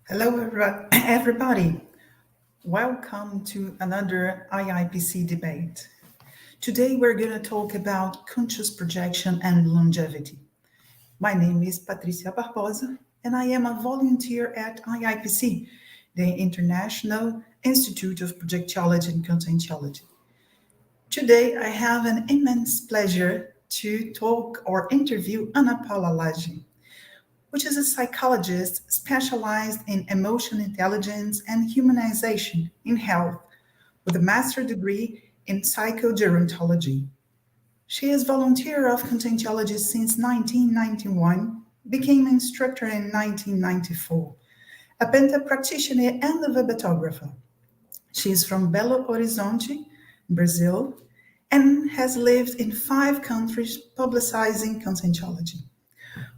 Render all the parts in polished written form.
Hello, everybody. Welcome to another IIPC debate. Today, we're going to talk about conscious projection and longevity. My name is Patrícia Barbosa, and I am a volunteer at IIPC, the International Institute of Projectiology and Conscientiology. Today, I have an immense pleasure to talk or interview Ana Paula Lage, which is a psychologist specialized in emotion intelligence and humanization in health with a master's degree in psychogerontology. She is volunteer of Conscientiology since 1991, became instructor in 1994, a penta practitioner and a verbetographer. She is from Belo Horizonte, Brazil, and has lived in 5 countries publicizing Conscientiology.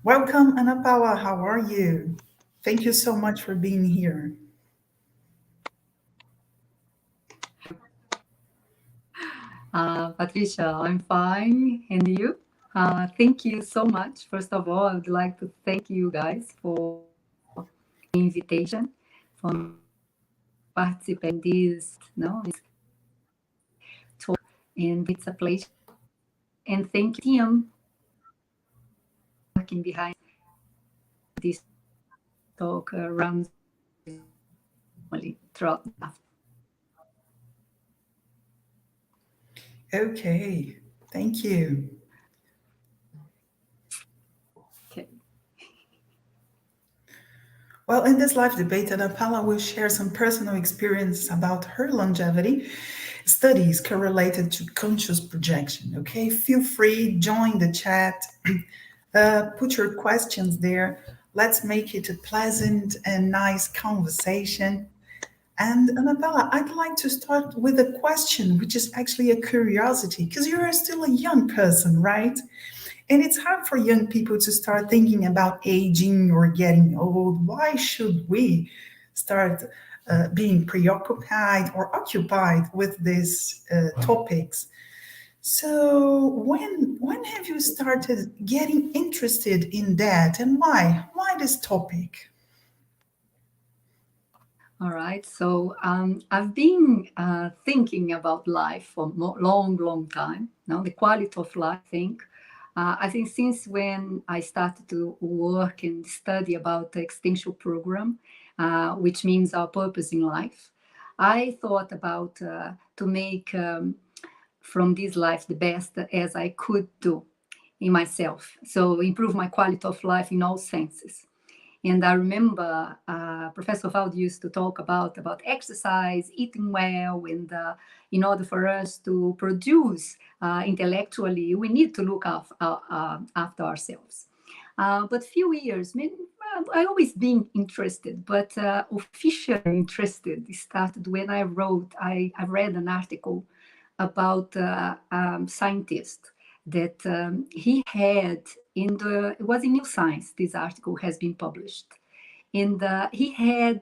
Welcome, Ana Paula. How are you? Thank you so much for being here. Patricia, I'm fine. And you? Thank you so much. First of all, I would like to thank you guys for the invitation, for participating in this, talk. And it's a pleasure. And thank you, team, working behind this talk runs throughout the afternoon. Okay, thank you. Okay. Well, in this live debate, Ana Paula will share some personal experience about her longevity, studies correlated to conscious projection. Okay, feel free, join the chat, put your questions there. Let's make it a pleasant and nice conversation. And Annabella, I'd like to start with a question, which is actually a curiosity, because you're still a young person, right? And it's hard for young people to start thinking about aging or getting old. Why should we start being preoccupied or occupied with these topics? So when have you started getting interested in that, and why? Why this topic? All right. So I've been thinking about life for a long, long time. Now, the quality of life, I think since when I started to work and study about the extension program, which means our purpose in life, I thought about to make from this life the best as I could do in myself. So improve my quality of life in all senses. And I remember Professor Valdi used to talk about exercise, eating well, and in order for us to produce intellectually, we need to look after ourselves. But few years, I always been interested, but officially interested started when I read an article about scientist that he had it was in New Science, this article has been published. And he had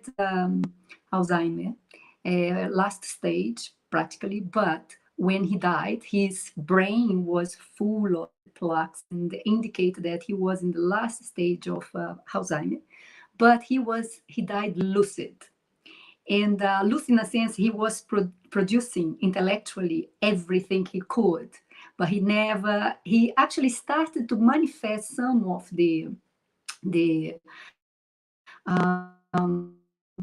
Alzheimer, last stage practically, but when he died, his brain was full of plaques and indicated that he was in the last stage of Alzheimer, but he died lucid. And lucid in a sense, he was producing intellectually everything he could, but he actually started to manifest some of the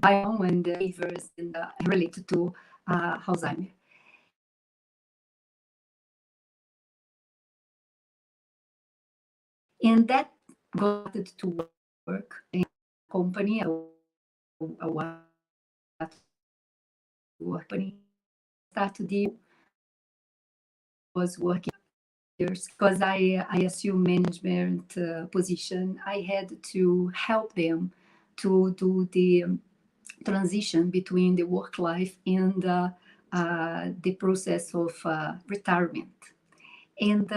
biome and the behaviors and related to Alzheimer. And that got it to work in a company, a company, started to was working years because I assumed management position. I had to help them to do the transition between the work life and the process of retirement. And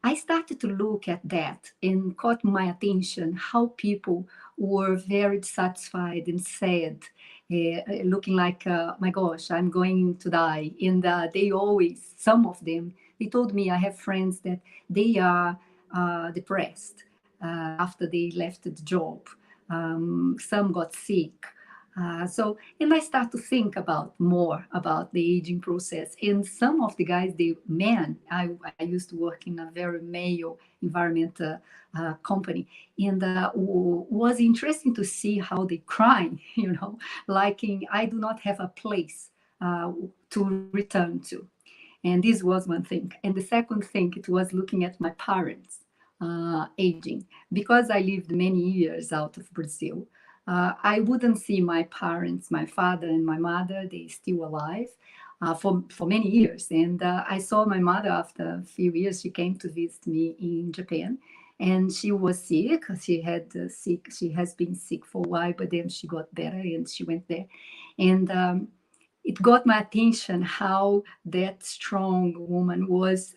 I started to look at that and caught my attention how people were very dissatisfied and sad, looking like, my gosh, I'm going to die. And they always, some of them, they told me, I have friends that they are depressed after they left the job. Some got sick. And I start to think more about the aging process. And some of the guys, the men, I used to work in a very male environment company, and was interesting to see how they cry, like I do not have a place to return to. And this was one thing. And the second thing, it was looking at my parents aging. Because I lived many years out of Brazil, I wouldn't see my parents, my father and my mother, they still alive for many years. And I saw my mother after a few years. She came to visit me in Japan. And she was sick. She has been sick for a while, but then she got better and she went there. And it got my attention how that strong woman was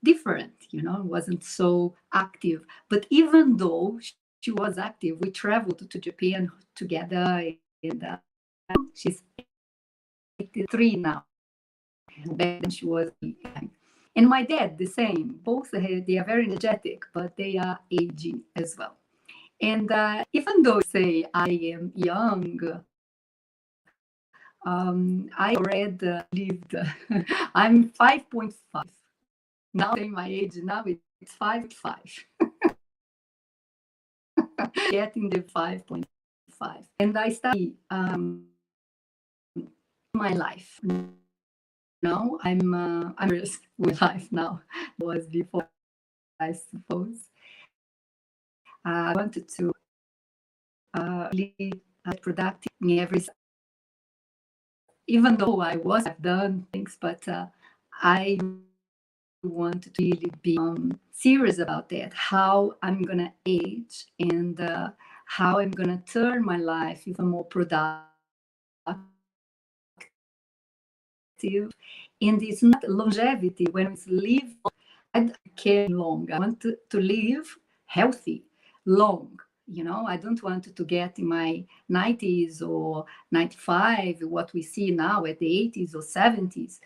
different, wasn't so active. But even though she was active, we traveled to Japan together, and she's 83 now. Back then she was young. And my dad, the same. Both they are very energetic, but they are aging as well. And even though say I am young, I already lived. I'm 5.5. Now saying my age now, it's 5.5. Getting the 5.5. And I study my life. Now I'm risk with life now. Was before, I suppose. I wanted to really productive in every. Even though I've done things, but I want to really be serious about that, how I'm going to age and how I'm going to turn my life even more productive. And it's not longevity. When it's live, I don't care long. I want to live healthy, long. I don't want to get in my 90s or 95, what we see now at the 80s or 70s,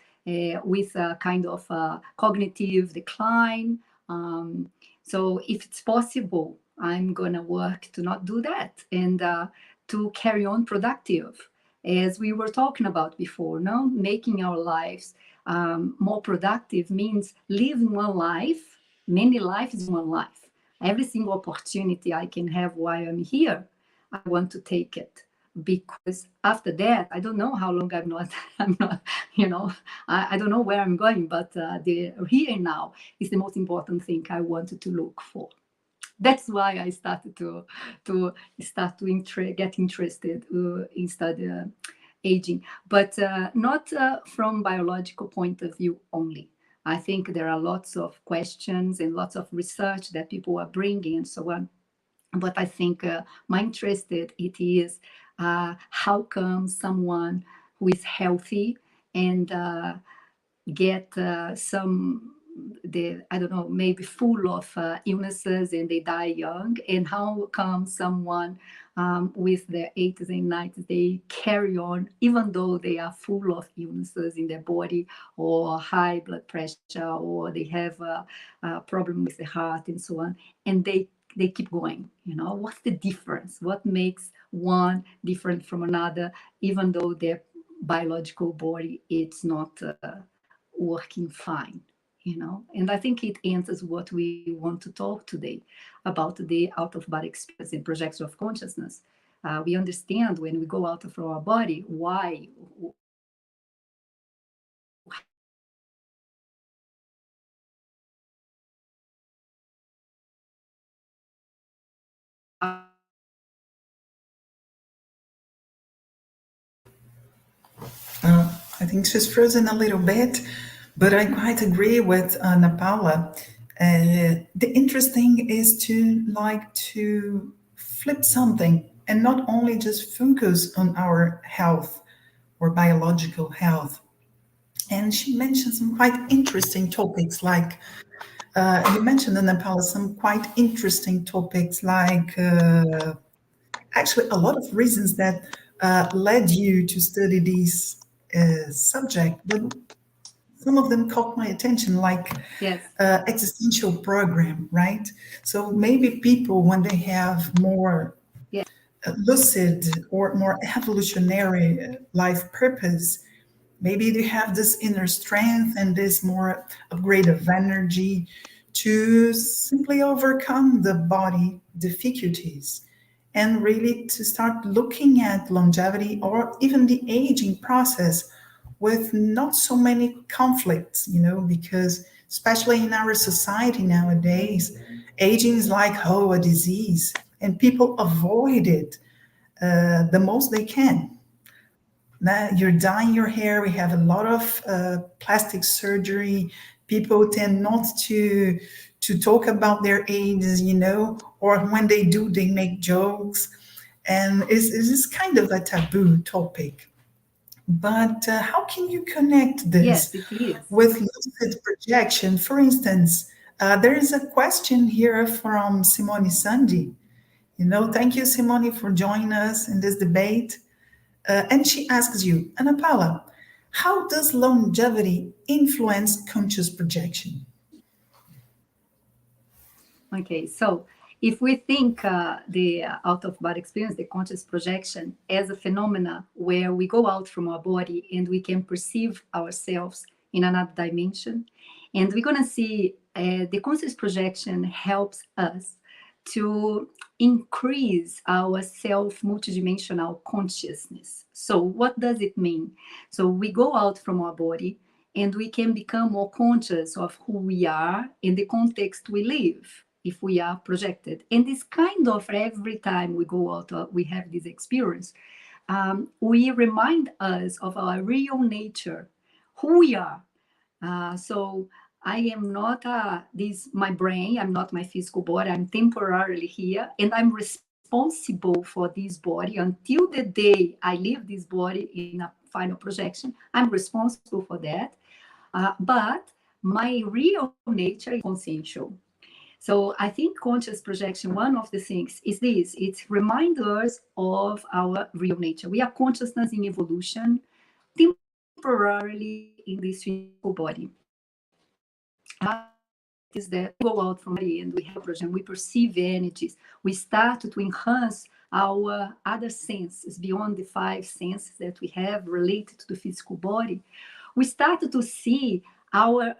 with a kind of cognitive decline. So if it's possible, I'm going to work to not do that and to carry on productive. As we were talking about before, making our lives more productive means living one life, many lives in one life. Every single opportunity I can have while I'm here, I want to take it, because after that, I don't know how long I'm not, I don't know where I'm going, but the here and now is the most important thing I wanted to look for. That's why I started to get interested in study aging, but not from biological point of view only. I think there are lots of questions and lots of research that people are bringing and so on. But I think my interest it is how come someone who is healthy and get I don't know, maybe full of illnesses and they die young, and how come someone with their 80s and 90s, they carry on even though they are full of illnesses in their body, or high blood pressure, or they have a problem with the heart and so on, and they keep going. What's the difference? What makes one different from another, even though their biological body it's not working fine? And I think it answers what we want to talk today about the out-of-body experience and projection of consciousness. We understand when we go out of our body why. I think she's frozen a little bit, but I quite agree with Ana Paula. The interesting is to flip something and not only just focus on our health or biological health. And she mentioned some quite interesting topics, like you mentioned, Ana Paula, some quite interesting topics, like actually a lot of reasons that led you to study this subject, but some of them caught my attention, like Yes. existential program, right? So maybe people, when they have more Yes. lucid or more evolutionary life purpose. Maybe they have this inner strength and this more upgrade of energy to simply overcome the body difficulties and really to start looking at longevity or even the aging process with not so many conflicts, because especially in our society nowadays, aging is like, oh, a disease, and people avoid it the most they can. Now, you're dyeing your hair. We have a lot of plastic surgery. People tend not to talk about their ages, or when they do, they make jokes, and it's kind of a taboo topic. But how can you connect this Yes, it is. with lucid projection? For instance, there is a question here from Simone Sandi. Thank you, Simone, for joining us in this debate. And she asks you, Ana Paula, how does longevity influence conscious projection? Okay, so if we think the out-of-body experience, the conscious projection, as a phenomena where we go out from our body and we can perceive ourselves in another dimension, and we're going to see the conscious projection helps us to increase our self multidimensional consciousness. So, what does it mean? So, we go out from our body and we can become more conscious of who we are in the context we live if we are projected. And this kind of every time we go out, we have this experience. We remind us of our real nature, who we are. So I am not my brain, I'm not my physical body, I'm temporarily here, and I'm responsible for this body until the day I leave this body in a final projection. I'm responsible for that. But my real nature is consciential. So I think conscious projection, one of the things is this, it reminds us of our real nature. We are consciousness in evolution, temporarily in this physical body. Is that we go out from body and we have projection, we perceive energies, we start to enhance our other senses beyond the five senses that we have related to the physical body. We start to see our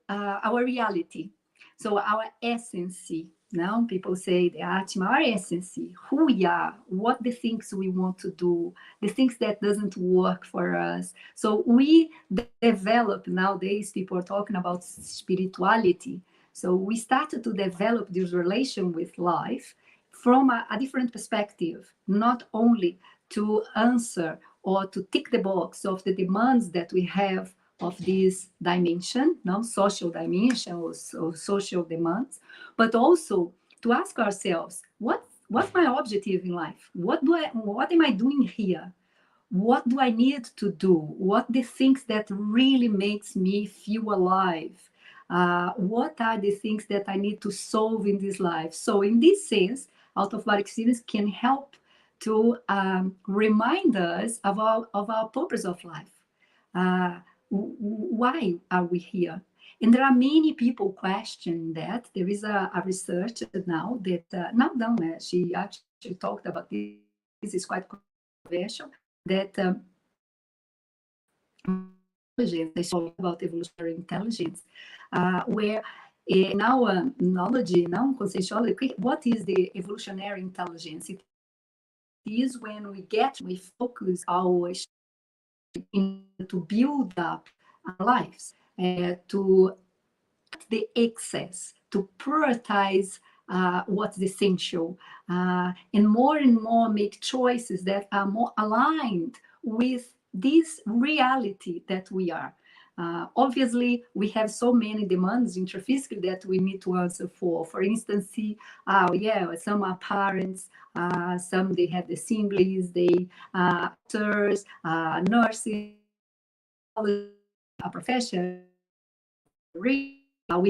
our reality. So our essence, now people say the Atma, our essence, who we are, what the things we want to do, the things that doesn't work for us. So we develop, nowadays people are talking about spirituality. So we started to develop this relation with life from a different perspective, not only to answer or to tick the box of the demands that we have of this dimension, no social dimension or social demands, but also to ask ourselves, what's my objective in life? What am I doing here? What do I need to do? What the things that really makes me feel alive? What are the things that I need to solve in this life? So in this sense, out-of-body experience can help to remind us of our purpose of life. Why are we here? And there are many people questioning that. There is a research now that now done. She actually talked about this. This is quite controversial. That they talk about evolutionary intelligence, where in our knowledge, now conscientiology, what is the evolutionary intelligence? It is when we focus our to build up our lives, to cut the excess, to prioritize what's essential, and more make choices that are more aligned with this reality that we are. Obviously, we have so many demands intraphysically that we need to answer for. For instance, some are parents, some they have the siblings, they actors, nurses, a profession. We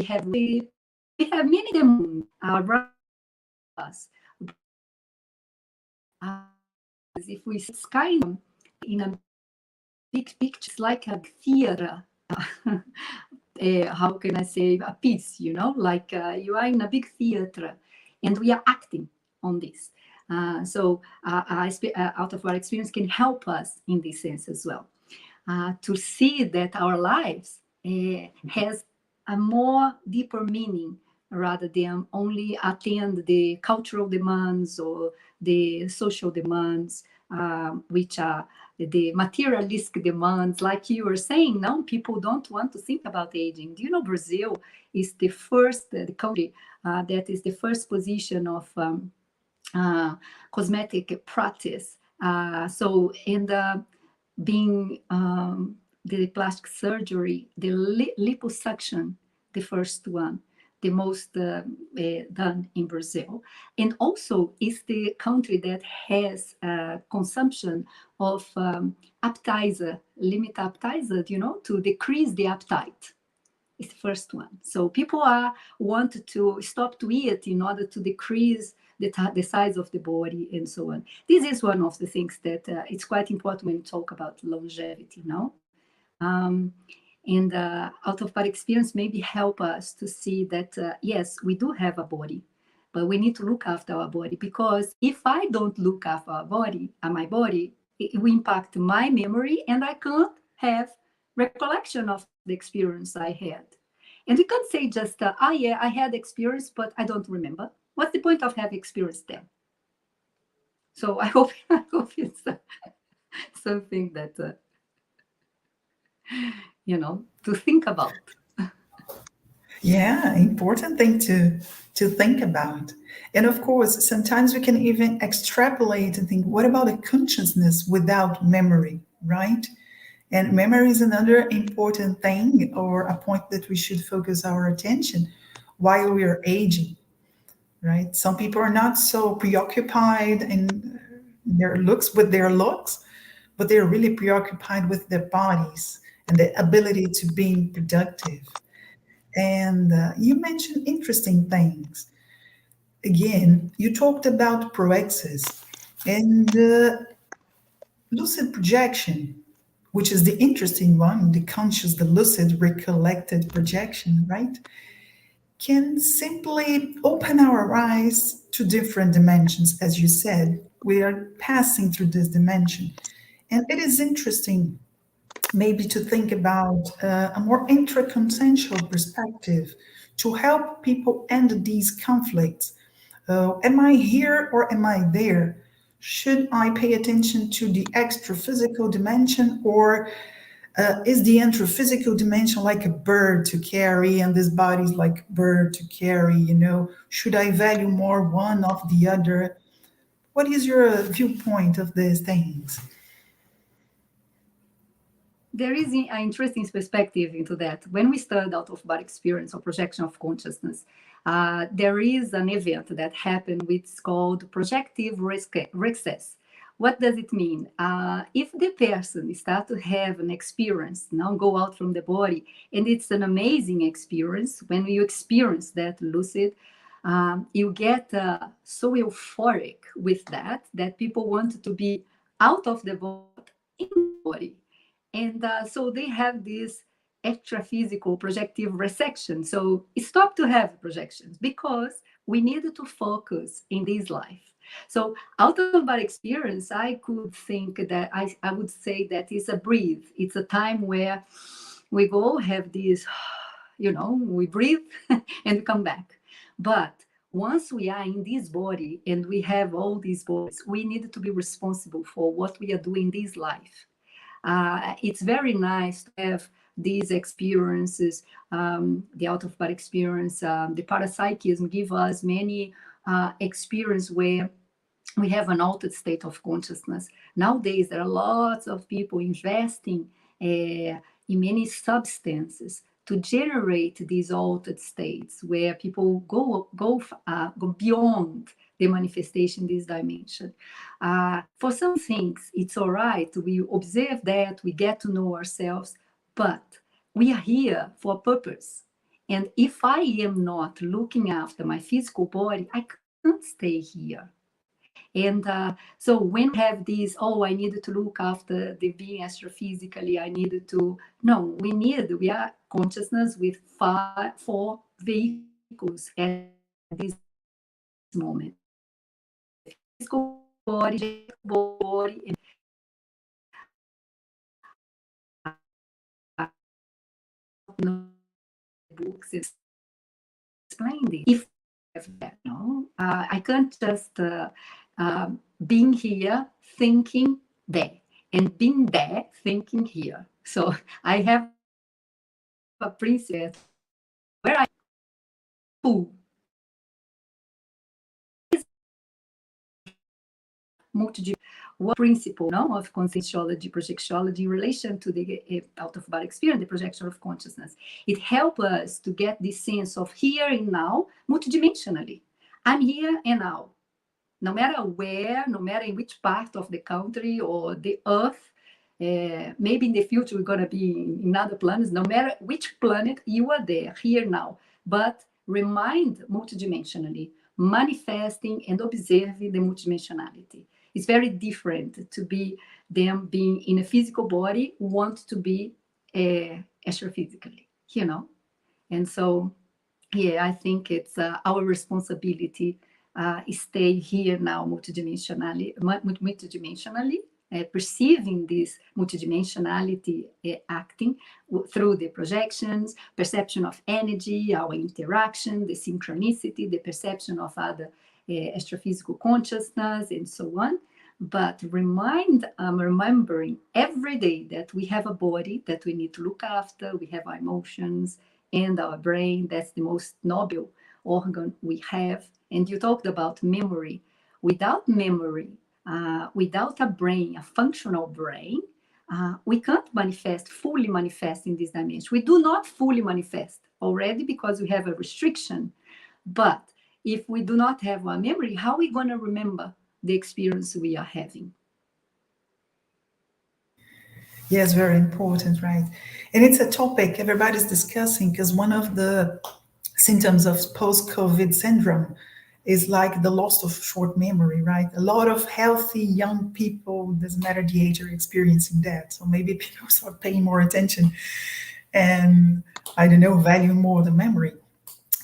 have many demands around us. If we kind of in a big picture, it's like a theater. How can I say, a piece, like you are in a big theater and we are acting on this. Out of our experience can help us in this sense as well, to see that our lives has a more deeper meaning rather than only attend the cultural demands or the social demands, which are the materialistic demands. Like you were saying, now people don't want to think about aging. Do you know Brazil is the first the country that is the first position of cosmetic practice. So in the being the plastic surgery, the liposuction, the first one, the most done in Brazil. And also is the country that has consumption of appetizer, limit appetizer, to decrease the appetite. It's the first one. So people want to stop to eat in order to decrease the size of the body and so on. This is one of the things that it's quite important when you talk about longevity, and out-of-body experience maybe help us to see that, yes, we do have a body, but we need to look after our body, because if I don't look after my body, it will impact my memory, and I can't have recollection of the experience I had. And we can't say just, yeah, I had experience, but I don't remember. What's the point of having experience then? So I hope it's something that, to think about. Yeah, important thing to think about. And of course, sometimes we can even extrapolate and think, what about a consciousness without memory, right? And memory is another important thing, or a point that we should focus our attention while we are aging, right? Some people are not so preoccupied in their looks, but they're really preoccupied with their bodies and the ability to be productive. And you mentioned interesting things. Again, you talked about proexis and lucid projection, which is the interesting one, the conscious, the lucid, recollected projection, right? Can simply open our eyes to different dimensions. As you said, we are passing through this dimension. And it is interesting maybe to think about a more intra-consensual perspective to help people end these conflicts. Am I here or am I there? Should I pay attention to the extra physical dimension, or is the intra-physical dimension like a bird to carry and this body's like a bird to carry? Should I value more one of the other? What is your viewpoint of these things? There is an interesting perspective into that. When we study out-of-body experience or projection of consciousness, there is an event that happened which is called projective recess. What does it mean? If the person starts to have an experience, now go out from the body, and it's an amazing experience, when you experience that lucid, you get so euphoric with that people want to be out of the body, in the body. And so they have this extra-physical projective resection. So it stopped to have projections because we needed to focus in this life. So out of body experience, I could think that I would say that it's a breathe. It's a time where we go have this, we breathe and come back. But once we are in this body and we have all these bodies, we need to be responsible for what we are doing in this life. It's very nice to have these experiences, the out-of-body experience. The parapsychism give us many experiences where we have an altered state of consciousness. Nowadays, there are lots of people investing in many substances to generate these altered states where people go beyond the manifestation in this dimension. For some things, it's all right. We observe that, we get to know ourselves, but we are here for a purpose. And if I am not looking after my physical body, I can't stay here. And so when we have this, I needed to look after the being astrophysically, I needed to, no, we are consciousness with 4 vehicles at this moment. physical body, and books explain this. If that, no, I can't just being here thinking there and being there thinking here. So I have a principle where I pull what principle of conscientiology, projectiology in relation to the out-of-body experience, the projection of consciousness. It helps us to get this sense of here and now multidimensionally. I'm here and now. No matter where, no matter in which part of the country or the earth, maybe in the future we're going to be in other planets, no matter which planet, you are there, here now. But remind multidimensionally, manifesting and observing the multidimensionality. It's very different to be them being in a physical body, want to be astrophysically, And so, yeah, I think it's our responsibility stay here now multidimensionally, perceiving this multidimensionality acting through the projections, perception of energy, our interaction, the synchronicity, the perception of other astrophysical consciousness, and so on. But remembering every day that we have a body that we need to look after, we have our emotions and our brain. That's the most noble organ we have. And you talked about memory. Without memory, without a brain, a functional brain, we can't fully manifest in this dimension. We do not fully manifest already because we have a restriction. But if we do not have our memory, how are we going to remember the experience we are having? Yes, very important, right? And it's a topic everybody's discussing because one of the symptoms of post-COVID syndrome is like the loss of short memory, right? A lot of healthy young people, doesn't matter the age, are experiencing that. So maybe people start paying more attention and, I don't know, value more the memory.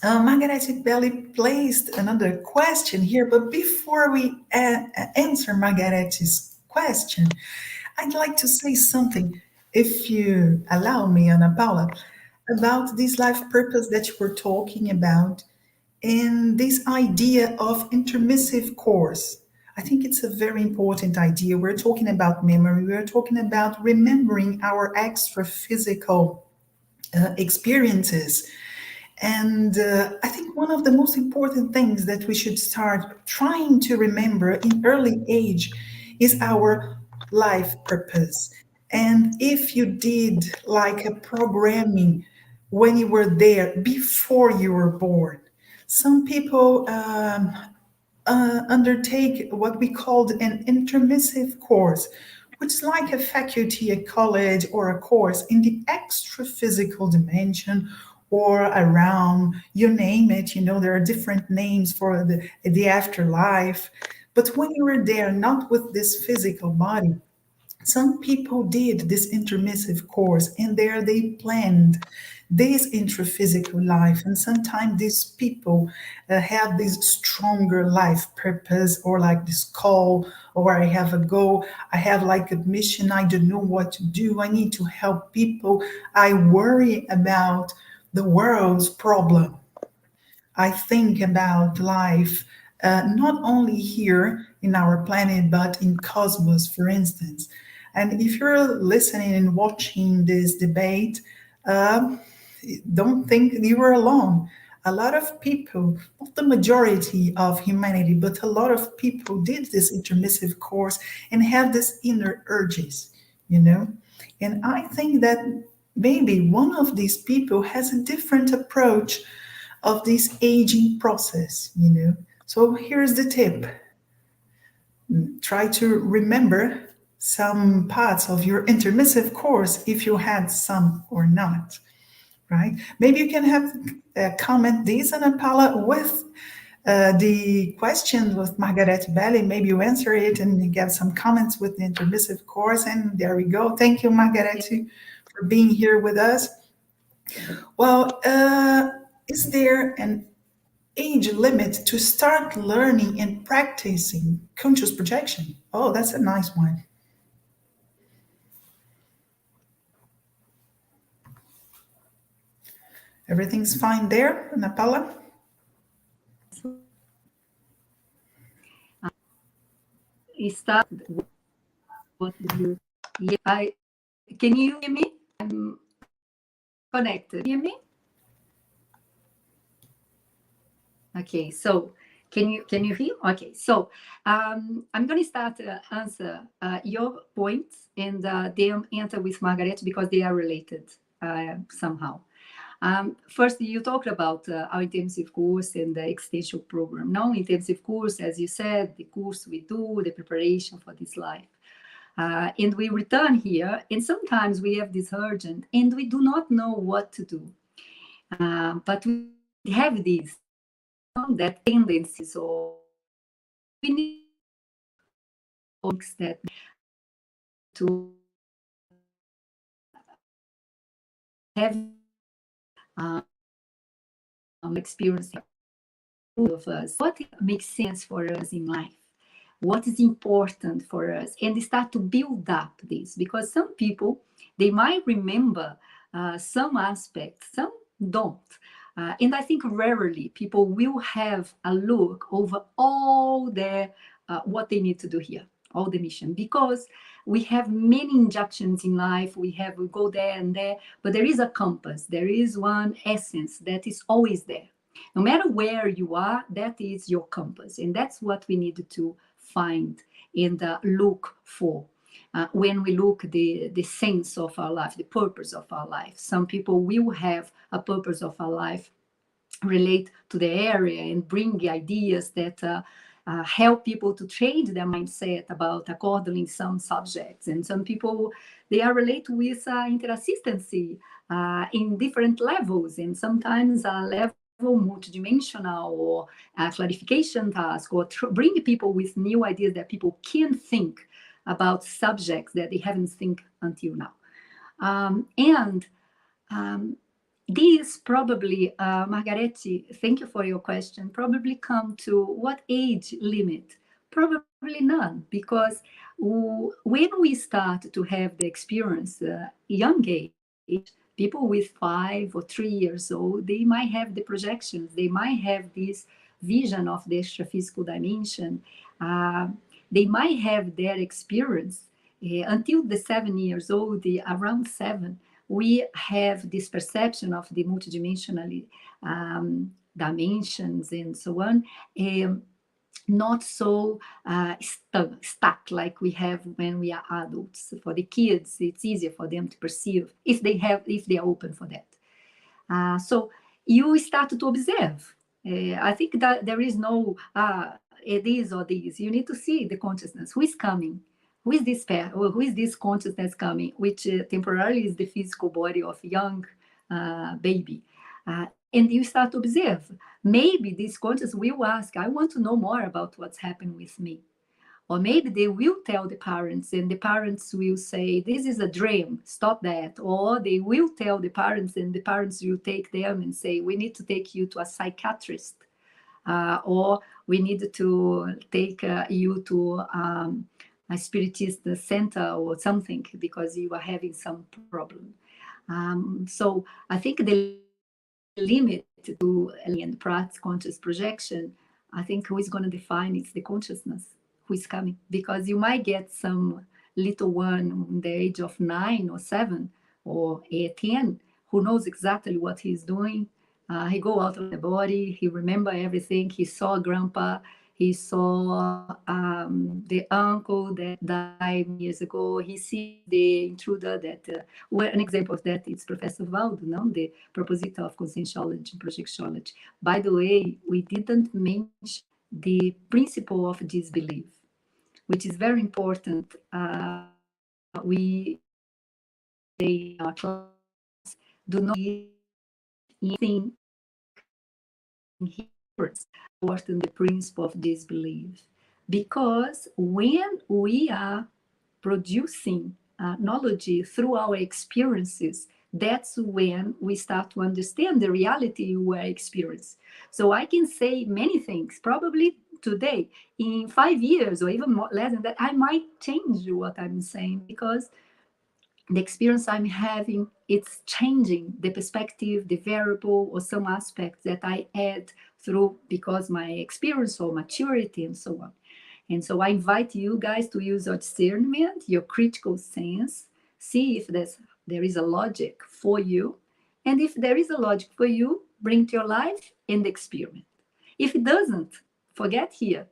Margarete Belli placed another question here, but before we answer Margarete's question, I'd like to say something, if you allow me, Ana Paula, about this life purpose that you were talking about and this idea of intermissive course. I think it's a very important idea. We're talking about memory. We're talking about remembering our extra physical experiences. And I think one of the most important things that we should start trying to remember in early age is our life purpose. And if you did like a programming when you were there before you were born, some people undertake what we called an intermissive course, which is like a faculty, a college, or a course in the extra physical dimension or a realm, you name it. There are different names for the afterlife. But when you were there, not with this physical body, some people did this intermissive course and there they planned this intraphysical life. And sometimes these people have this stronger life purpose or like this call, or I have a goal, I have like a mission, I don't know what to do, I need to help people, I worry about the world's problem. I think about life not only here in our planet, but in cosmos, for instance. And if you're listening and watching this debate, uh, don't think you are alone. A lot of people, not the majority of humanity, but a lot of people did this intermissive course and have this inner urges. And I think that maybe one of these people has a different approach of this aging process. So here's the tip. Try to remember some parts of your intermissive course if you had some or not, right? Maybe you can have comment this, Ana Paula, with the question with Margarete Belli. Maybe you answer it and you get some comments with the intermissive course, and there we go. Thank you, Margarete, for being here with us. Well, is there an age limit to start learning and practicing conscious projection? Oh, that's a nice one. Everything's fine there, Ana Paula? So, start what you. Yeah, can you hear me? I'm connected. Hear me? Okay, so can you hear? Okay, so I'm going to start answer your points and then enter with Margaret because they are related somehow. First, you talked about our intensive course and the extension program. Now, intensive course, as you said, the course we do, the preparation for this life. And we return here, and sometimes we have this urgent, and we do not know what to do. But we have these that tendencies, or we need that to have experience of us. What makes sense for us in life? What is important for us? And start to build up this, because some people, they might remember some aspects, some don't. And I think rarely people will have a look over all their what they need to do here, all the mission, because we have many injunctions in life. We go there and there, but there is a compass. There is one essence that is always there. No matter where you are, that is your compass, and that's what we need to find and look for. When we look the sense of our life, the purpose of our life. Some people will have a purpose of our life relate to the area and bring ideas that help people to change their mindset about according some subjects. And some people, they are related with interassistancy in different levels, and sometimes a level multidimensional or clarification task, or bring people with new ideas that people can think about subjects that they haven't think until now. And these probably, Margaretti, thank you for your question, probably come to what age limit? Probably none, because when we start to have the experience, young age, people with 5 or 3 years old, they might have the projections, they might have this vision of the extra-physical dimension, they might have their experience until the 7 years old, around 7, we have this perception of the multidimensional dimensions and so on, not so stuck like we have when we are adults. For the kids, it's easier for them to perceive if they are open for that. So you start to observe. I think that there is no this or this. You need to see the consciousness. Who is coming? Who is this pair? Or who is this consciousness coming? Which temporarily is the physical body of young baby. And you start to observe. Maybe this conscious will ask, I want to know more about what's happened with me. Or maybe they will tell the parents, and the parents will say, this is a dream, stop that. Or they will tell the parents, and the parents will take them and say, we need to take you to a psychiatrist. Or we need to take you to a spiritist center or something because you are having some problem. So I think the limit to and practice conscious projection, I think who is going to define it's the consciousness who is coming, because you might get some little one in the age of 9 or 7 or 10 who knows exactly what he's doing. He go out of the body, he remember everything, he saw grandpa, he saw the uncle that died years ago. He sees the intruder that, well, an example of that is Professor Valdo, no? The propositor of Conscientiology and Projectiology. By the way, we didn't mention the principle of disbelief, which is very important. We in our class do not anything important the principle of disbelief, because when we are producing knowledge through our experiences, that's when we start to understand the reality you are experiencing. So I can say many things, probably today, in 5 years or even more, less than that, I might change what I'm saying, because the experience I'm having, it's changing the perspective, the variable, or some aspects that I add through because my experience or maturity and so on. And so I invite you guys to use your discernment, your critical sense, see if there is a logic for you. And if there is a logic for you, bring to your life and experiment. If it doesn't, forget here.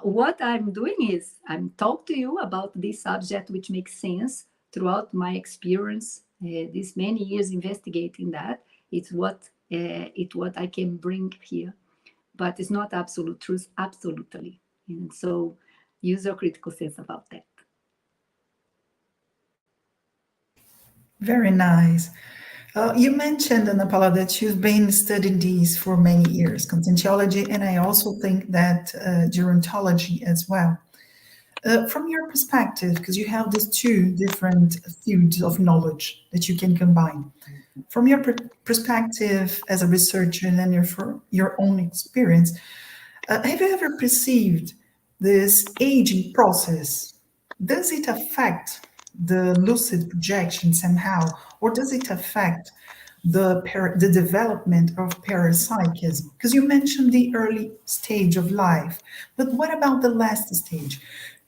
What I'm doing is I'm talking to you about this subject which makes sense throughout my experience, these many years investigating that. It's what I can bring here. But it's not absolute truth, absolutely. And so use your critical sense about that. Very nice. You mentioned, Ana Paula, that you've been studying these for many years, conscientiology, and I also think that gerontology as well. From your perspective, because you have these two different fields of knowledge that you can combine. From your perspective as a researcher and then your own experience, have you ever perceived this aging process? Does it affect the lucid projection somehow, or does it affect the development of parapsychism? Because you mentioned the early stage of life, but what about the last stage?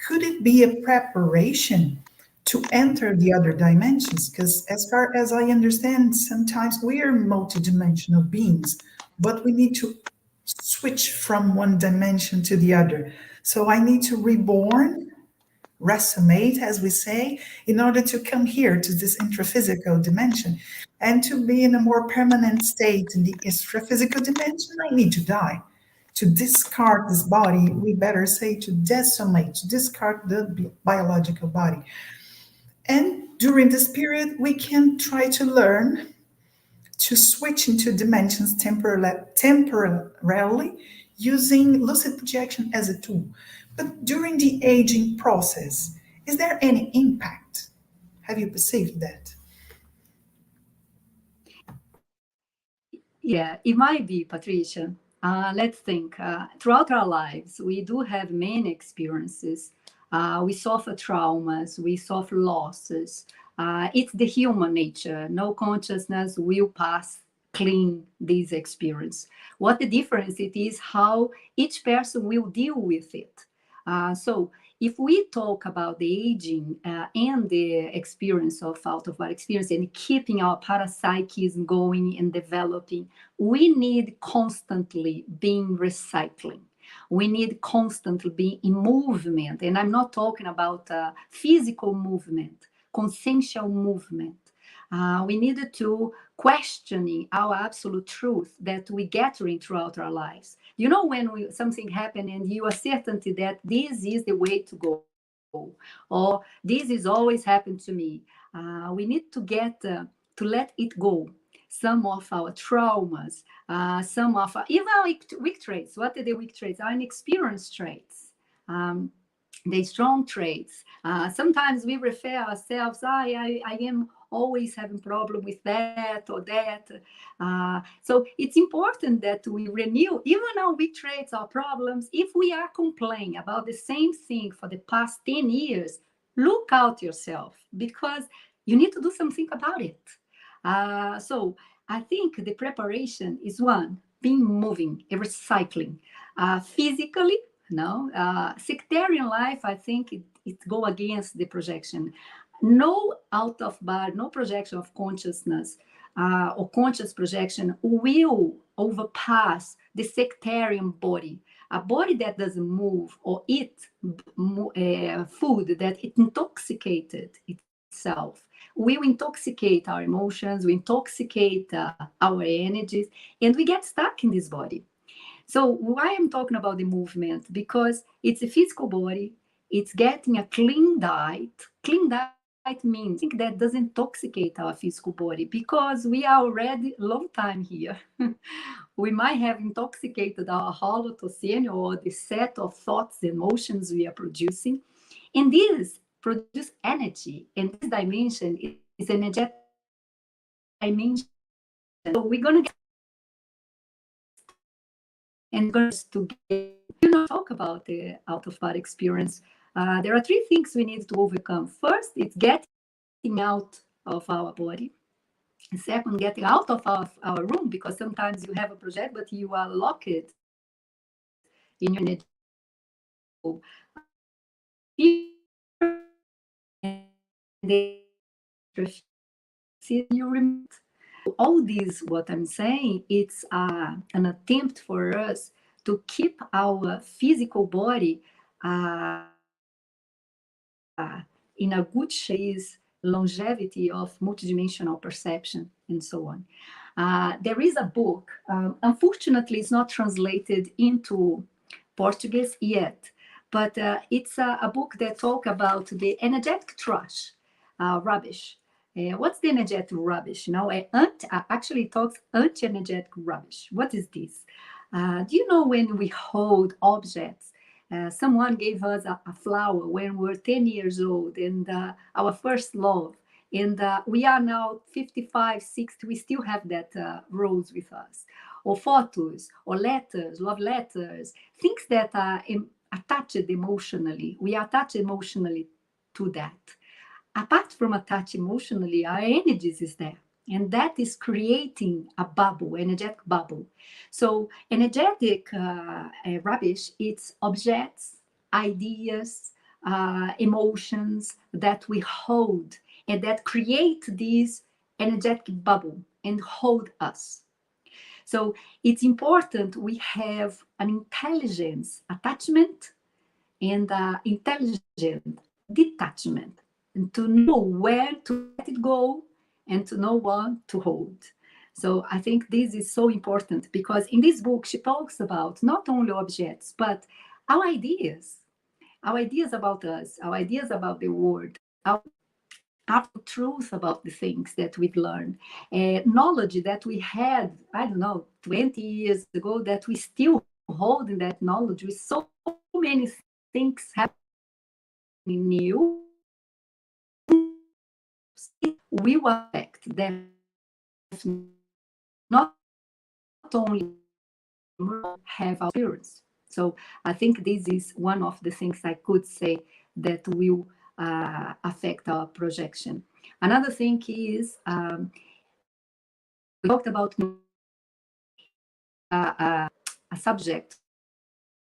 Could it be a preparation to enter the other dimensions? Because as far as I understand, sometimes we are multidimensional beings, but we need to switch from one dimension to the other. So I need to reborn, resumate, as we say, in order to come here to this intraphysical dimension. And to be in a more permanent state in the extraphysical dimension, I need to die. To discard this body, we better say to decimate, to discard the biological body. And during this period, we can try to learn to switch into dimensions temporarily using lucid projection as a tool. But during the aging process, is there any impact? Have you perceived that? Yeah, it might be, Patricia. Let's think. Throughout our lives, we do have many experiences. We suffer traumas, we suffer losses. It's the human nature. No consciousness will pass clean this experience. What the difference it is how each person will deal with it. So if we talk about the aging and the experience of out-of-body experience and keeping our parapsychism going and developing, we need constantly being recycling. We need constantly being in movement. And I'm not talking about physical movement, consciential movement. We needed to questioning our absolute truth that we gathering throughout our lives. You know, when something happened and you are certain that this is the way to go, or this is always happened to me. We need to get to let it go. Some of our traumas, some of our, even our weak traits. What are the weak traits? Our inexperienced traits. The strong traits. Sometimes we refer ourselves, I am always having problem with that or that. So it's important that we renew even our weak traits, our problems. If we are complaining about the same thing for the past 10 years, look out yourself, because you need to do something about it. So I think the preparation is one, being moving, recycling. Physically, no, sectarian life, I think it go against the projection. No out of body, no projection of consciousness or conscious projection will overpass the sectarian body. A body that doesn't move or eat food that it intoxicated itself will intoxicate our emotions, will intoxicate our energies, and we get stuck in this body. So why I'm talking about the movement? Because it's a physical body, it's getting a clean diet. Clean diet means that doesn't intoxicate our physical body, because we are already a long time here. We might have intoxicated our holotocene, or the set of thoughts and emotions we are producing. And this produce energy, and this dimension is energetic dimension. So we're going to get and going to get, talk about the out-of-body experience. There are three things we need to overcome. First, it's getting out of our body. Second, getting out of our room, because sometimes you have a project, but you are locked in your energy. You remember all this, what I'm saying, it's an attempt for us to keep our physical body in a good shape, longevity of multidimensional perception, and so on. There is a book, unfortunately, it's not translated into Portuguese yet, but it's a book that talks about the energetic trash, rubbish. What's the energetic rubbish? Actually it talks anti-energetic rubbish. What is this? Do you know when we hold objects? Someone gave us a flower when we were 10 years old, and our first love. And we are now 55, 60, we still have that rose with us. Or photos, or letters, love letters, things that are attached emotionally. We are attached emotionally to that. Apart from attached emotionally, our energies is there. And that is creating a bubble, energetic bubble. So energetic rubbish, it's objects, ideas, emotions that we hold and that create this energetic bubble and hold us. So it's important we have an intelligence attachment and intelligent detachment, and to know where to let it go and to know what to hold. So I think this is so important, because in this book she talks about not only objects, but our ideas about us, our ideas about the world, our truth about the things that we've learned, knowledge that we had, 20 years ago, that we still hold in that knowledge with so many things happening new, will affect them, not only have our experience. So I think this is one of the things I could say that will affect our projection. Another thing is, we talked about a subject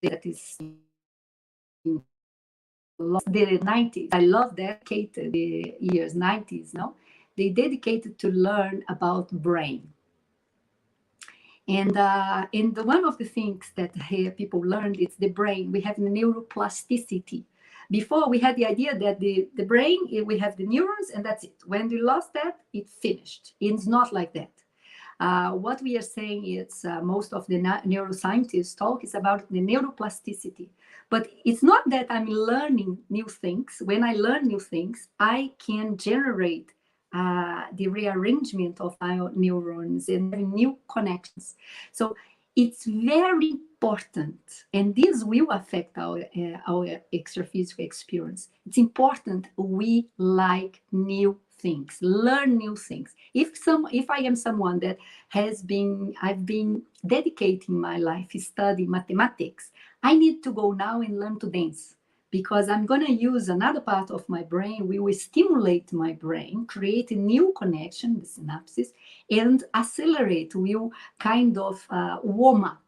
that is in the 90s. I love dedicated the years 90s. No, they dedicated to learn about brain. And one of the things that here people learned is the brain. We have neuroplasticity. Before we had the idea that the brain, we have the neurons and that's it. When we lost that, it's finished. It's not like that. What we are saying is most of the neuroscientists talk is about the neuroplasticity. But it's not that I'm learning new things. When I learn new things, I can generate the rearrangement of our neurons and new connections. So it's very important, and this will affect our extraphysical experience. It's important we like new things, learn new things. If I am someone that I've been dedicating my life studying mathematics, I need to go now and learn to dance, because I'm going to use another part of my brain. We will stimulate my brain, create a new connection, the synapses, and accelerate, will kind of warm up,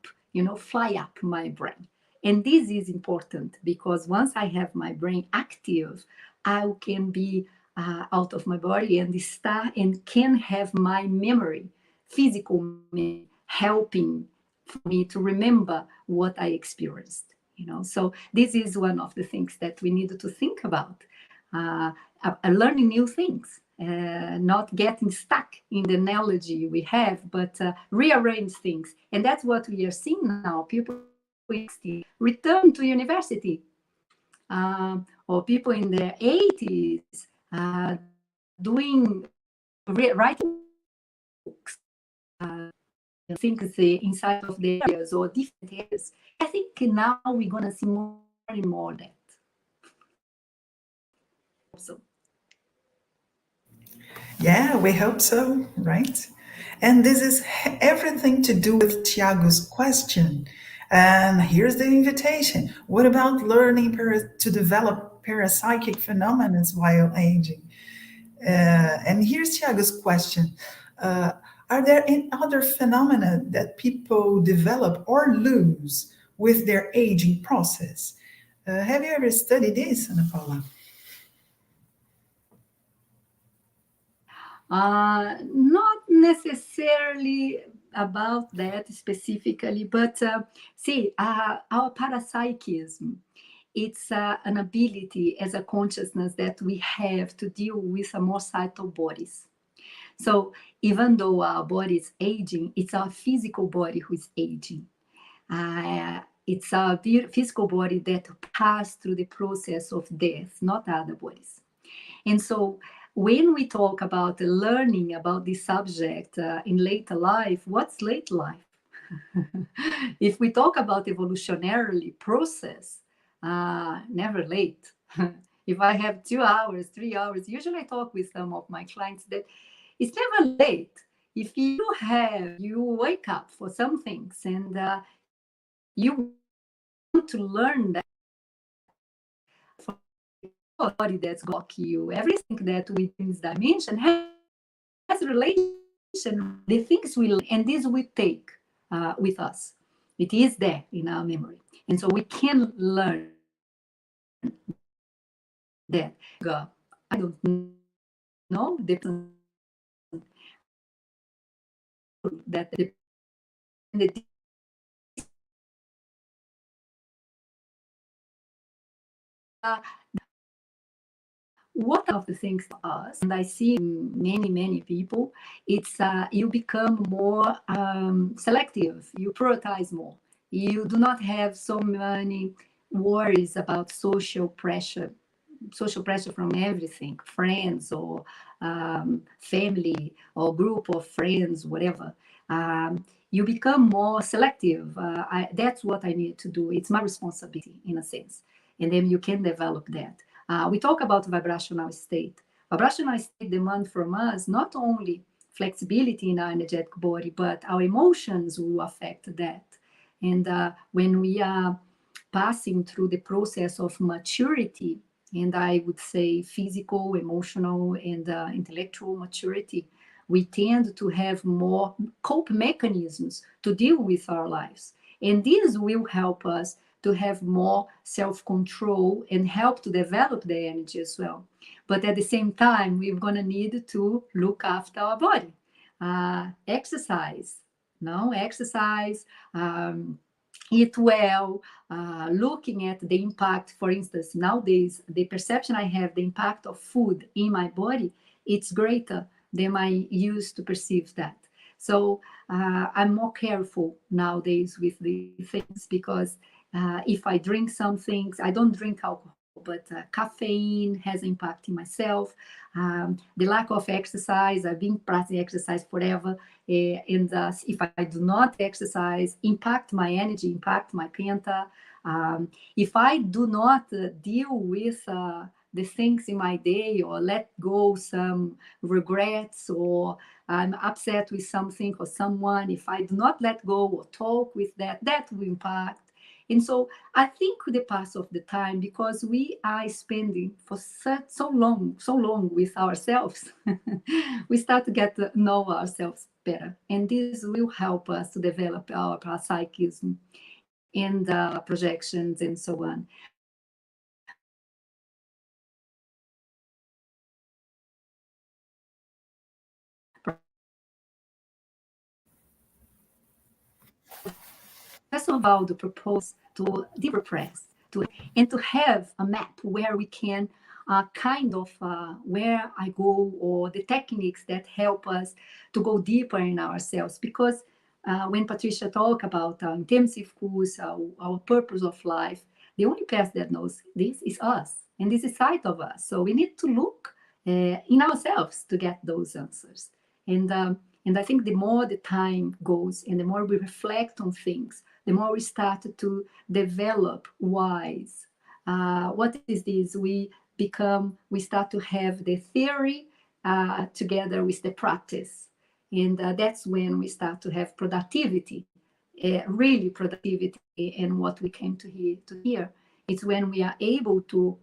fly up my brain. And this is important, because once I have my brain active, I can be out of my body and start and can have my memory, physical memory, helping for me to remember what I experienced. So this is one of the things that we need to think about, learning new things, not getting stuck in the analogy we have, but rearrange things. And that's what we are seeing now. People return to university, or people in their 80s writing books, things inside of the areas or different areas. I think now we're going to see more and more of that. So. Yeah, we hope so, right? And this is everything to do with Tiago's question. And here's the invitation. What about learning to develop parapsychic phenomena while aging? And here's Tiago's question. Uh, are there any other phenomena that people develop or lose with their aging process? Have you ever studied this, Ana Paula? Not necessarily about that specifically, but see, our parapsychism, it's an ability as a consciousness that we have to deal with a more subtle bodies. So even though our body is aging, it's our physical body who is aging. It's our physical body that passed through the process of death, not other bodies. And so when we talk about learning about this subject in later life, what's late life? If we talk about evolutionarily process, never late. If I have 2 hours, 3 hours, usually I talk with some of my clients that it's never late. If you wake up for some things and you want to learn that for the body that's got you, everything that within this dimension has relation, the things we learn, and this we take with us. It is there in our memory. And so we can learn that. I don't know that the what of the things for us, and I see in many people, it's you become more selective, you prioritize more, you do not have so many worries about social pressure from everything, friends or family or group of friends, whatever. You become more selective. That's what I need to do. It's my responsibility in a sense. And then you can develop that. We talk about vibrational state. Vibrational state demand from us not only flexibility in our energetic body, but our emotions will affect that. And when we are passing through the process of maturity, and I would say physical, emotional, and intellectual maturity, we tend to have more cope mechanisms to deal with our lives. And this will help us to have more self-control and help to develop the energy as well. But at the same time, we're going to need to look after our body. Exercise, no exercise, eat well, looking at the impact. For instance, nowadays, the perception I have, the impact of food in my body, it's greater than I used to perceive that. So I'm more careful nowadays with the things because if I drink some things, I don't drink alcohol, but caffeine has impact in myself. The lack of exercise, I've been practicing exercise forever. And if I do not exercise, impact my energy, impact my penta. If I do not deal with the things in my day or let go some regrets or I'm upset with something or someone, if I do not let go or talk with that, that will impact. And so I think with the pass of the time, because we are spending for so long with ourselves, we start to get to know ourselves better. And this will help us to develop our psychism and projections and so on. Professor Valdo proposed to repress and to have a map where we can kind of where I go or the techniques that help us to go deeper in ourselves. Because when Patricia talked about our intensive course, our purpose of life, the only person that knows this is us, and this is side of us. So we need to look in ourselves to get those answers. And I think the more the time goes and the more we reflect on things, the more we start to develop whys. What is this? We start to have the theory together with the practice. And that's when we start to have productivity, really productivity. And what we came to hear, it's when we are able to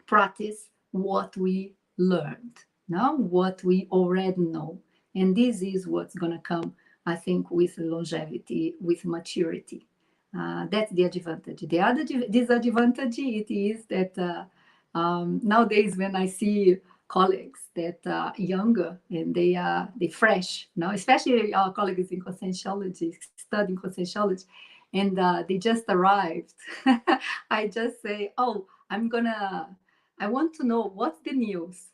practice what we learned, now what we already know. And this is what's going to come, I think, with longevity, with maturity. That's the advantage. The other disadvantage it is that nowadays when I see colleagues that are younger and they fresh, now especially our colleagues in Conscientiology, studying Conscientiology, and they just arrived, I just say, oh, I want to know what's the news.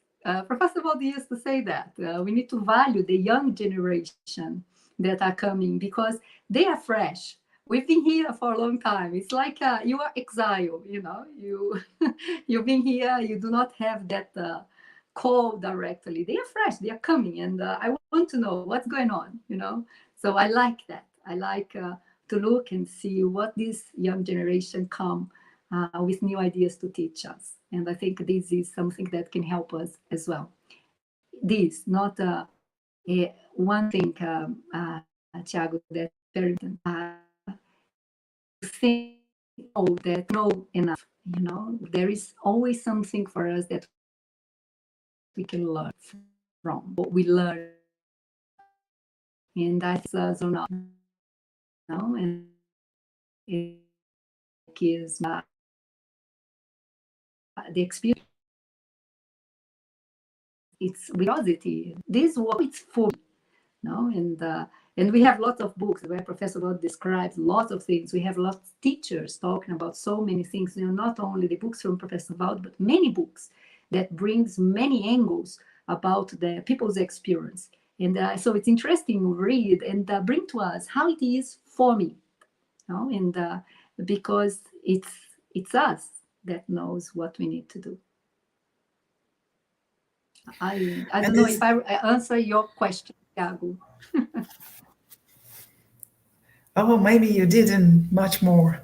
Professor Baldi used to say that we need to value the young generation that are coming because they are fresh. We've been here for a long time. It's like you are exiled, you've been here, you do not have that call directly. They are fresh, they are coming, and I want to know what's going on, So I like that. I like to look and see what this young generation come with new ideas to teach us. And I think this is something that can help us as well. This, not one thing, Thiago, that's very important. Think that know enough, there is always something for us that we can learn from what we learn, and that's us or not, and it is the experience. It's curiosity. This what it's for, and we have lots of books where Professor Rod describes lots of things. We have lots of teachers talking about so many things, not only the books from Professor Rod, but many books that brings many angles about the people's experience. And so it's interesting to read and bring to us how it is for me, and because it's us that knows what we need to do. I don't know if I answer your question, Thiago. Oh, maybe you didn't much more.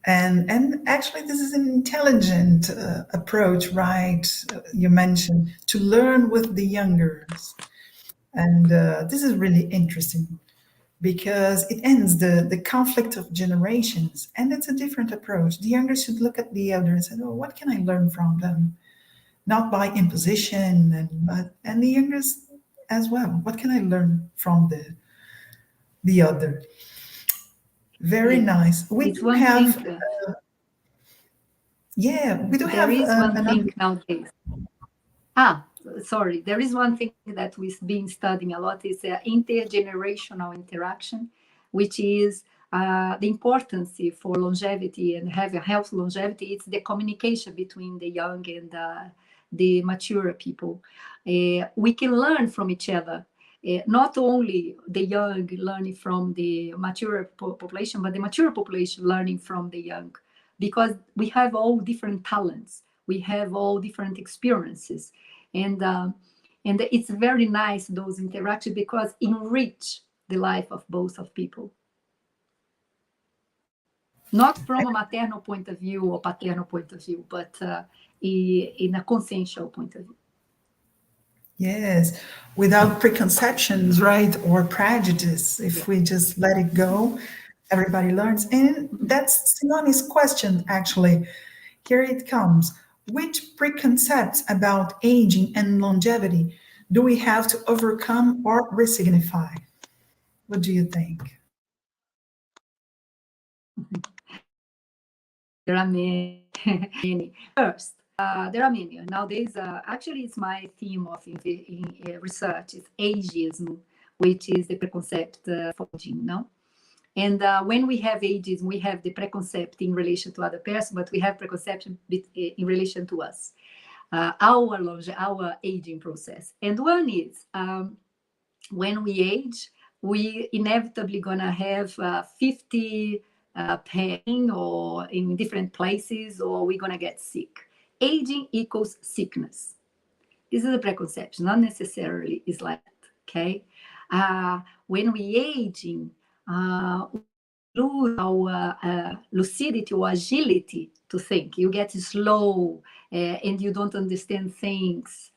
And actually, this is an intelligent approach, right? You mentioned to learn with the youngers. And this is really interesting because it ends the conflict of generations. And it's a different approach. The younger should look at the elder and say, oh, what can I learn from them? Not by imposition, and the youngest as well. What can I learn from the other? Very nice. We do have, we do have. There is one thing nowadays. Sorry. There is one thing that we've been studying a lot is intergenerational interaction, which is the importance for longevity and have a healthy longevity. It's the communication between the young and the mature people. We can learn from each other. Not only the young learning from the mature population, but the mature population learning from the young, because we have all different talents, we have all different experiences, and it's very nice, those interactions, because enrich the life of both of people. Not from a maternal point of view or paternal point of view, but in a consciential point of view. Yes, without preconceptions, right, or prejudice. If we just let it go, everybody learns. And that's Simone's question, actually. Here it comes. Which preconcepts about aging and longevity do we have to overcome or resignify? What do you think? There are many. First, there are many. Nowadays, actually, it's my theme of research is ageism, which is the preconcept for aging, no? And when we have ageism, we have the preconcept in relation to other person, but we have preconception in relation to us, our aging process. And one is when we age, we inevitably gonna have 50 pain or in different places, or we're gonna get sick. Aging equals sickness. This is a preconception, not necessarily is like that, okay? When we aging, lose our lucidity or agility to think. You get slow and you don't understand things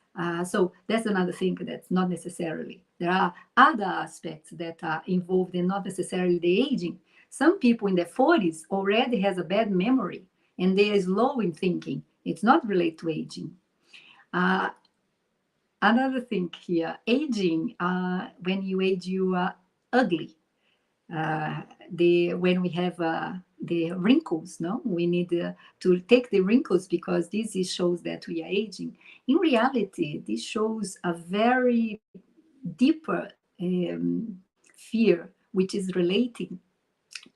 So that's another thing that's not necessarily. There are other aspects that are involved in not necessarily the aging. Some people in their 40s already has a bad memory and they are slow in thinking. It's not related to aging. Another thing here, aging, when you age, you are ugly. When we have the wrinkles, no, we need to take the wrinkles because this shows that we are aging. In reality, this shows a very deeper fear, which is relating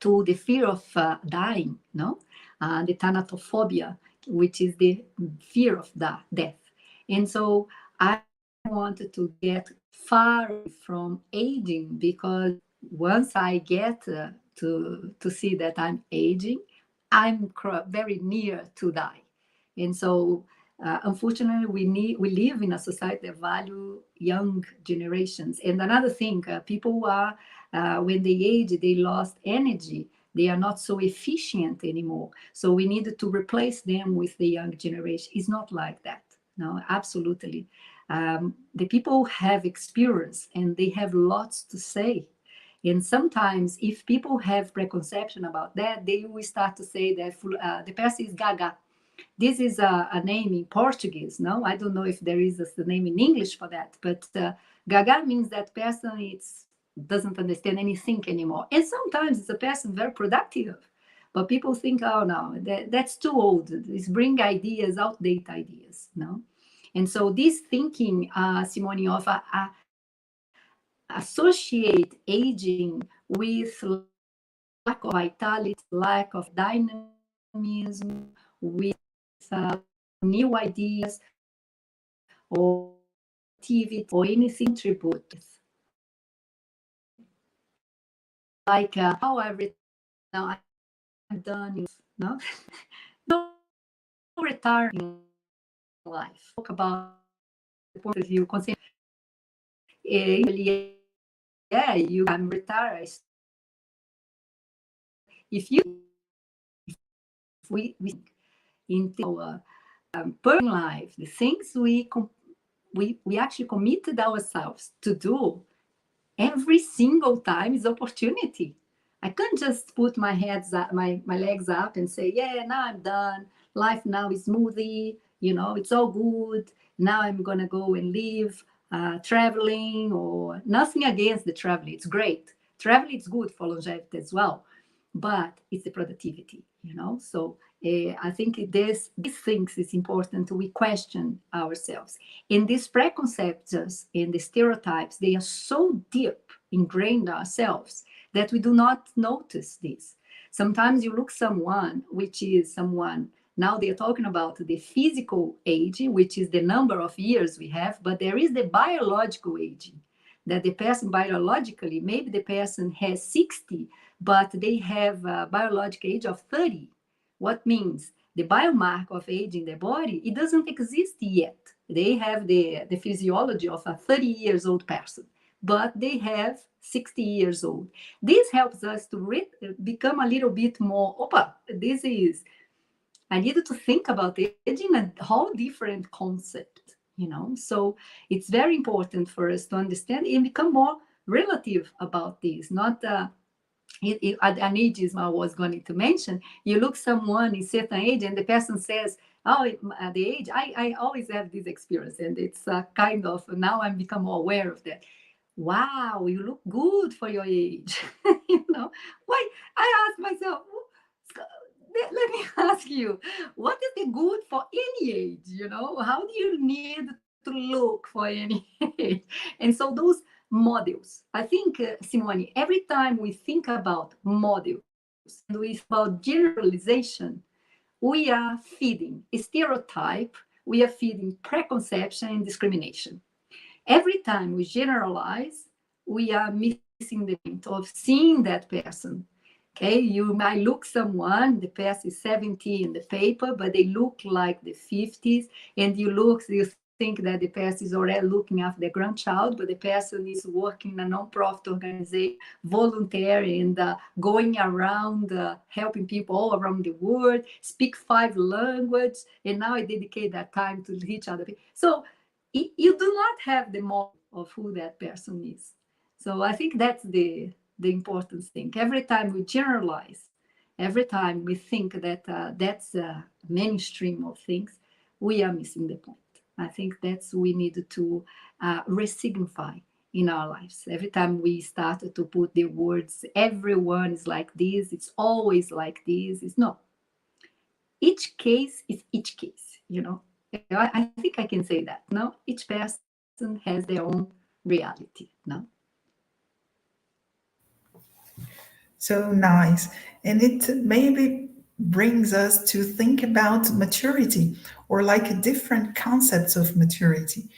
to the fear of dying, no, the thanatophobia, which is the fear of death. And so I wanted to get far from aging because once I get to see that I'm aging, I'm very near to die. And so unfortunately, we live in a society that value young generations. And another thing, people are, when they age, they lost energy. They are not so efficient anymore. So we need to replace them with the young generation. It's not like that. No, absolutely. The people have experience and they have lots to say. And sometimes if people have preconception about that, they will start to say that the person is gaga. This is a name in Portuguese, no? I don't know if there is a name in English for that, but gaga means that person doesn't understand anything anymore. And sometimes it's a person very productive, but people think, oh no, that's too old. It's bring ideas, outdated ideas, no? And so this thinking, Simone, of associate aging with lack of vitality, lack of dynamism, with new ideas or activity or anything contribute. Like how I read now, I'm done. No, no retiring life. Talk about the point of view. Yeah, I'm retired. If we into our personal life, the things we actually committed ourselves to do every single time is opportunity. I can't just put my legs up and say, yeah, now I'm done. Life now is smoothie, it's all good. Now I'm gonna go and live traveling, or nothing against the traveling. It's great. Traveling is good for longevity as well, but it's the productivity, So I think these things is important. We question ourselves. And these preconceptions and the stereotypes, they are so deep ingrained in ourselves that we do not notice this. Sometimes you look someone, now they're talking about the physical aging, which is the number of years we have, but there is the biological aging, that the person biologically, maybe the person has 60, but they have a biological age of 30. What means the biomarker of aging the body, it doesn't exist yet. They have the physiology of a 30 years old person, but they have 60 years old. This helps us to become a little bit more, I needed to think about aging and a whole different concept, So it's very important for us to understand and become more relative about this, not an ageism I was going to mention. You look someone in certain age and the person says, oh, at the age, I always have this experience, and it's kind of, now I'm become more aware of that. Wow, you look good for your age. Why? I ask myself, let me ask you, what is the good for any age? How do you need to look for any age? And so those models, I think, Simone, every time we think about models and we think about generalization, we are feeding a stereotype, we are feeding preconception and discrimination. Every time we generalize, we are missing the point of seeing that person. Okay, you might look someone, the person is 70 in the paper, but they look like the 50s, and you think that the person is already looking after their grandchild, but the person is working in a non-profit organization, voluntary, and going around helping people all around the world, speak 5 languages, and now I dedicate that time to teach other people. So you do not have the model of who that person is. So I think that's the important thing. Every time we generalize, every time we think that that's a mainstream of things, we are missing the point. I think that's we need to resignify in our lives. Every time we start to put the words, everyone is like this, it's always like this, it's no. Each case is each case, you know. I think I can say that. No, each person has their own reality. No. So nice. And it maybe brings us to think about maturity or like different concepts of maturity.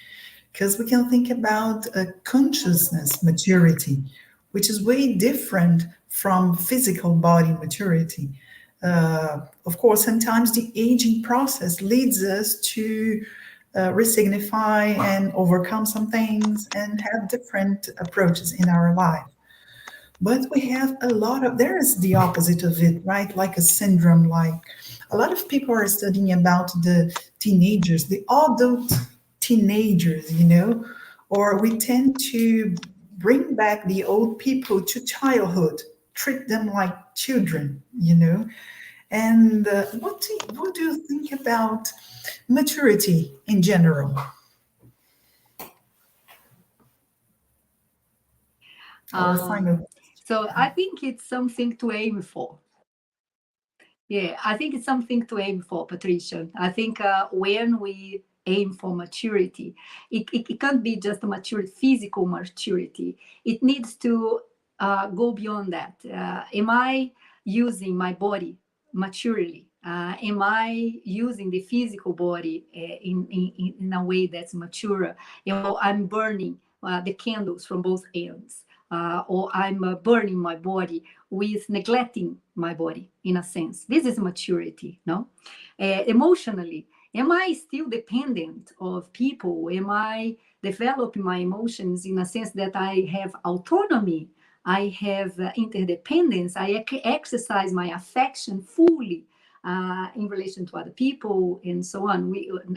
Because we can think about a consciousness maturity, which is way different from physical body maturity. Of course, sometimes the aging process leads us to resignify and overcome some things and have different approaches in our life. But we have a lot of, there is the opposite of it, right? Like a syndrome, like a lot of people are studying about the teenagers, the adult teenagers, you know, or we tend to bring back the old people to childhood, treat them like children, you know. And what do you think about maturity in general? Our final. So I think it's something to aim for. Yeah, I think it's something to aim for, Patricia. I think when we aim for maturity, it can't be just a maturity, physical maturity. It needs to go beyond that. Am I using my body maturely? Am I using the physical body in a way that's mature? You know, I'm burning the candles from both ends. Or I'm burning my body with neglecting my body in a sense. This is maturity, no? Emotionally, am I still dependent of people? Am I developing my emotions in a sense that I have autonomy? I have interdependence. I exercise my affection fully in relation to other people and so on.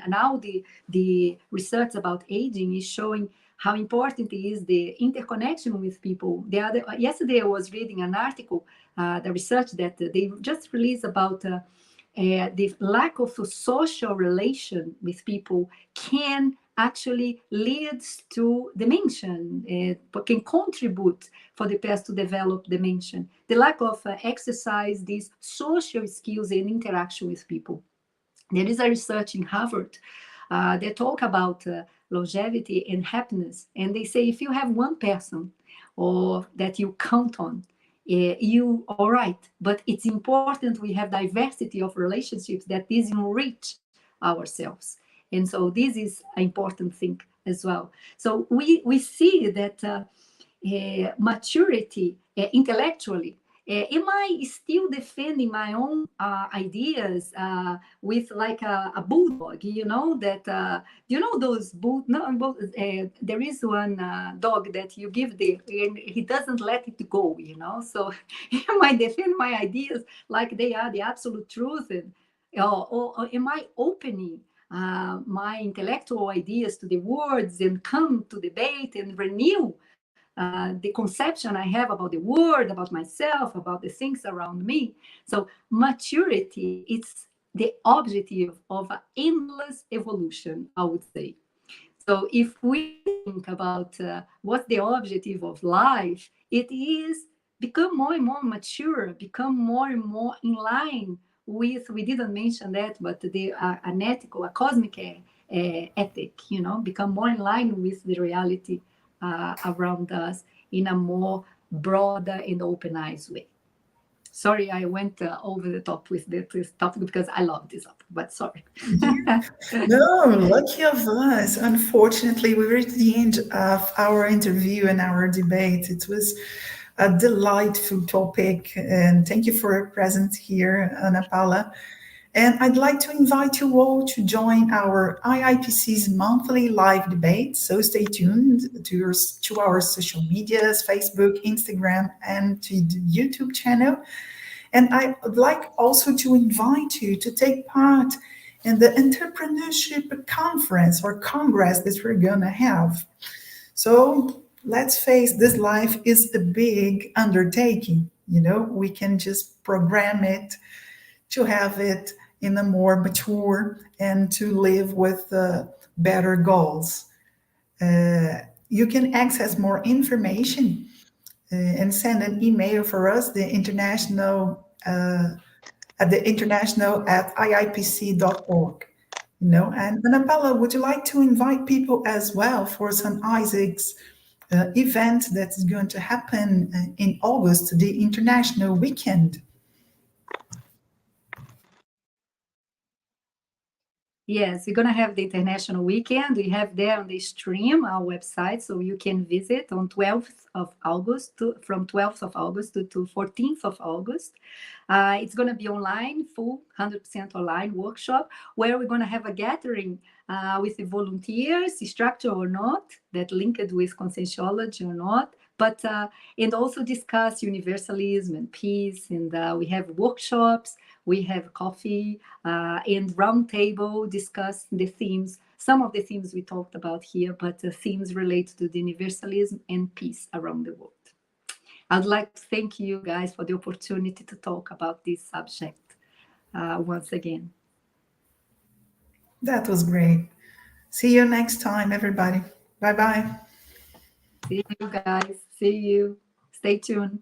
Now the research about aging is showing how important is the interconnection with people. Yesterday, I was reading an article, the research that they just released about the lack of a social relation with people can actually lead to dementia, can contribute for the person to develop dementia. The lack of exercise these social skills and interaction with people. There is a research in Harvard they talk about longevity and happiness, and they say if you have one person or that you count on, you all right. But it's important we have diversity of relationships that is enrich ourselves, and so this is an important thing as well. So we see that maturity intellectually. Am I still defending my own ideas with like a bulldog? You know that you know those there is one dog that you give and he doesn't let it go. You know, so am I defend my ideas like they are the absolute truth, and or am I opening my intellectual ideas to the words and come to debate and renew the conception I have about the world, about myself, about the things around me? So maturity, it's the objective of an endless evolution, I would say. So if we think about what's the objective of life, it is become more and more mature, become more and more in line with, we didn't mention that, but the an ethical, a cosmic ethic, you know, become more in line with the reality around us in a more broader and open eyes way. Sorry, I went over the top with this topic because I love this topic, but sorry. No, lucky of us. Unfortunately, we reached the end of our interview and our debate. It was a delightful topic, and thank you for your presence here, Ana Paula. And I'd like to invite you all to join our IIPC's monthly live debate. So stay tuned to our social medias, Facebook, Instagram, and to the YouTube channel. And I would like also to invite you to take part and the entrepreneurship conference or congress that we're gonna have. So let's face this, life is a big undertaking. We can just program it to have it in a more mature and to live with better goals. You can access more information and send an email for us, the international at the international at iipc.org. And Ana Paula, would you like to invite people as well for St. Isaac's event that's going to happen in August, the International Weekend? Yes, we're going to have the International Weekend. We have there on the stream our website, so you can visit on 12th of August, from 12th of August to 14th of August. It's going to be online, full 100% online workshop, where we're going to have a gathering with the volunteers, instructor or not, that linked with Conscientiology or not, but and also discuss universalism and peace. And we have workshops, we have coffee and roundtable, discuss the themes, some of the themes we talked about here, but themes related to the universalism and peace around the world. I'd like to thank you guys for the opportunity to talk about this subject once again. That was great. See you next time, everybody. Bye-bye. See you guys. See you. Stay tuned.